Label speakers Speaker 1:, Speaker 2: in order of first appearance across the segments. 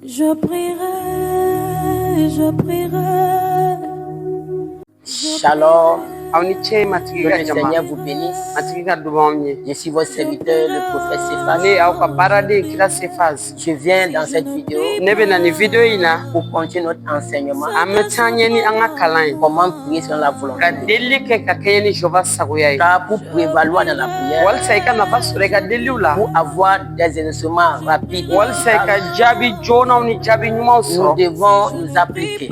Speaker 1: Je prierai, je prierai.
Speaker 2: Shalom. Que le Seigneur vous bénisse. Je suis votre serviteur, le prophète Cephas. Je viens dans cette vidéo pour continuer notre enseignement. Comment prier selon la volonté de Dieu. Car pour prévaloir dans la prière, pour avoir des instruments rapides, nous devons nous appliquer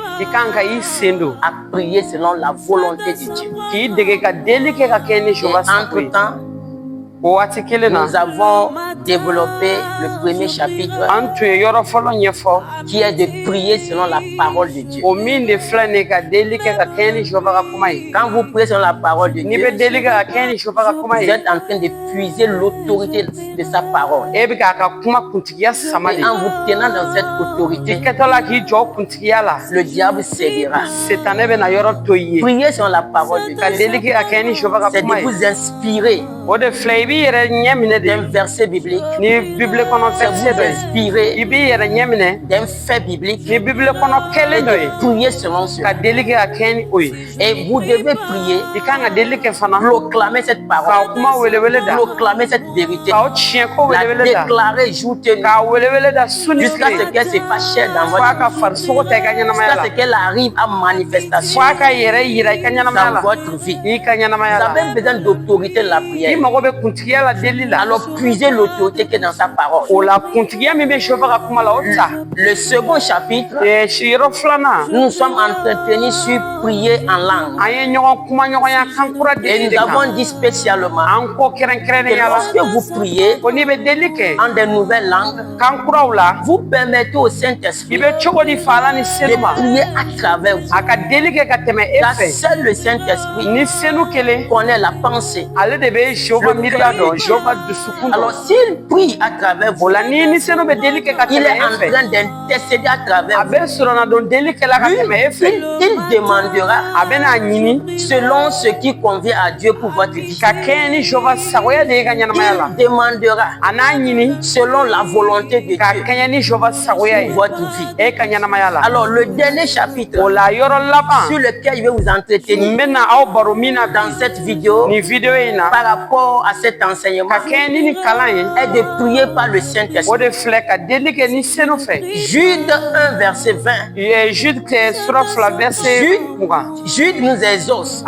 Speaker 2: à prier selon la volonté de Dieu. Et entre-temps, nous avons développé le premier chapitre qui est de prier selon la parole de Dieu. Quand vous priez selon la parole de Dieu, vous êtes en train de puiser l'autorité de sa parole. Et en vous tenant dans cette autorité, le diable cédera. Prier selon la parole de Dieu, c'est de vous inspirer d'un verset biblique, c'est vous inspirer d'un fait biblique et de prier selon cela. Et vous devez prier, proclamer cette parole, proclamer cette vérité, la déclarer jour et nuit, jusqu'à ce qu'elle se fasse chair dans votre vie, jusqu'à ce qu'elle arrive à manifestation dans votre vie. Vous avez besoin d'autorité de la prière. Alors puisez l'autorité qui est dans sa parole. Le second chapitre, nous sommes entretenus sur prier en langue. Et nous avons dit spécialement que lorsque vous priez en de nouvelles langues, vous permettez au Saint-Esprit de prier à travers vous. Car seul le Saint-Esprit connaît la pensée. Alors s'il prie à travers vous, il est en train d'intercéder à travers vous. Il demandera selon ce qui convient à Dieu pour votre vie. Il demandera selon la volonté de Dieu pour votre vie. Alors le dernier chapitre sur lequel je vais vous entretenir dans cette vidéo par rapport à cet enseignement est de prier par le Saint-Esprit. Jude 1 verset 20. Jude nous exhorte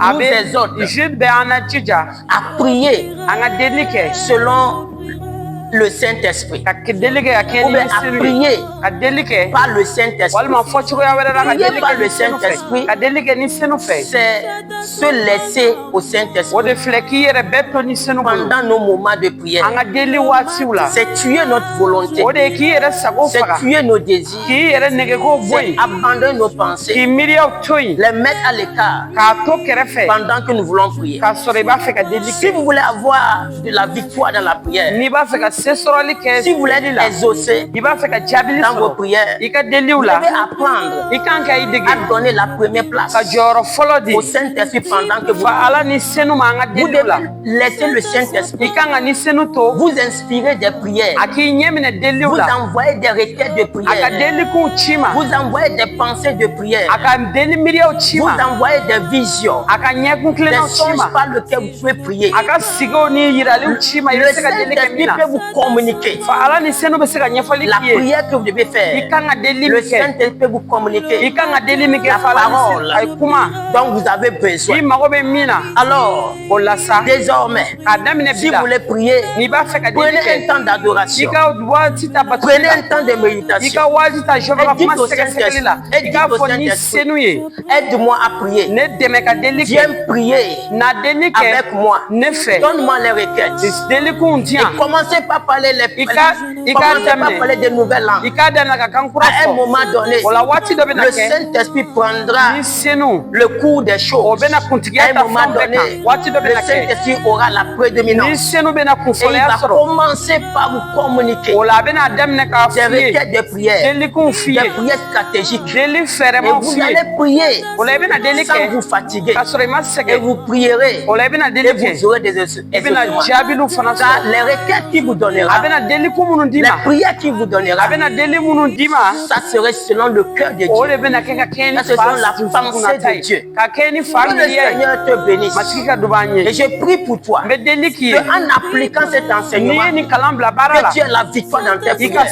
Speaker 2: à prier selon le Saint-Esprit, ou bien à prier par le Saint-Esprit. Prier par le Saint-Esprit, c'est se laisser au Saint-Esprit pendant nos moments de prière. C'est tuer notre volonté, c'est tuer nos désirs, c'est abandonner nos pensées, les mettre à l'écart pendant que nous voulons prier. Si vous voulez avoir de la victoire dans la prière, si vous voulez être exaucé dans vos prières, vous devez apprendre à donner la première place au Saint-Esprit pendant que vous devez laisser le Saint-Esprit vous inspirer des prières, vous envoyer des requêtes de prière, vous envoyer des pensées de prière, vous envoyer des visions, des songes par lesquels vous pouvez prier. Le Saint-Esprit peut vous communiquer la prière que vous devez faire. Le Saint-Esprit peut vous communiquer la parole dont vous avez besoin. Alors, désormais, si vous voulez prier, prenez un temps d'adoration, prenez un temps de méditation, et dites au Saint-Esprit, aide-moi à prier, viens prier avec moi, donne-moi les requêtes. Et commencez pas parler les commencez pas parler de nouvelles langues. À un moment donné, le Saint-Esprit prendra le cours des choses. À un moment donné, le Saint-Esprit aura la prédominance. Et il va commencer par vous communiquer des requêtes de prière, des prières stratégiques. Et vous allez prier sans vous fatiguer. Et vous prierez et vous aurez des instructions. Car les requêtes qui vous donnera, les prières qu'il vous donnera, ça serait selon le cœur de Dieu. Ça serait selon la pensée de Dieu. Que le Seigneur te bénisse. Et je prie pour toi qu'en appliquant cet enseignement, que tu aies la victoire dans tes prières.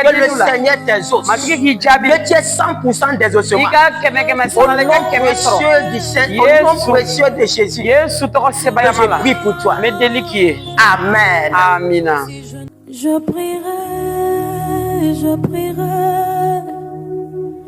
Speaker 2: Que le Seigneur t'exauce. Que tu aies 100% d'exaucement. Au nom précieux du Seigneur, au nom précieux de Jésus. Je prie pour toi. Amen.
Speaker 1: Je prierai, je prierai.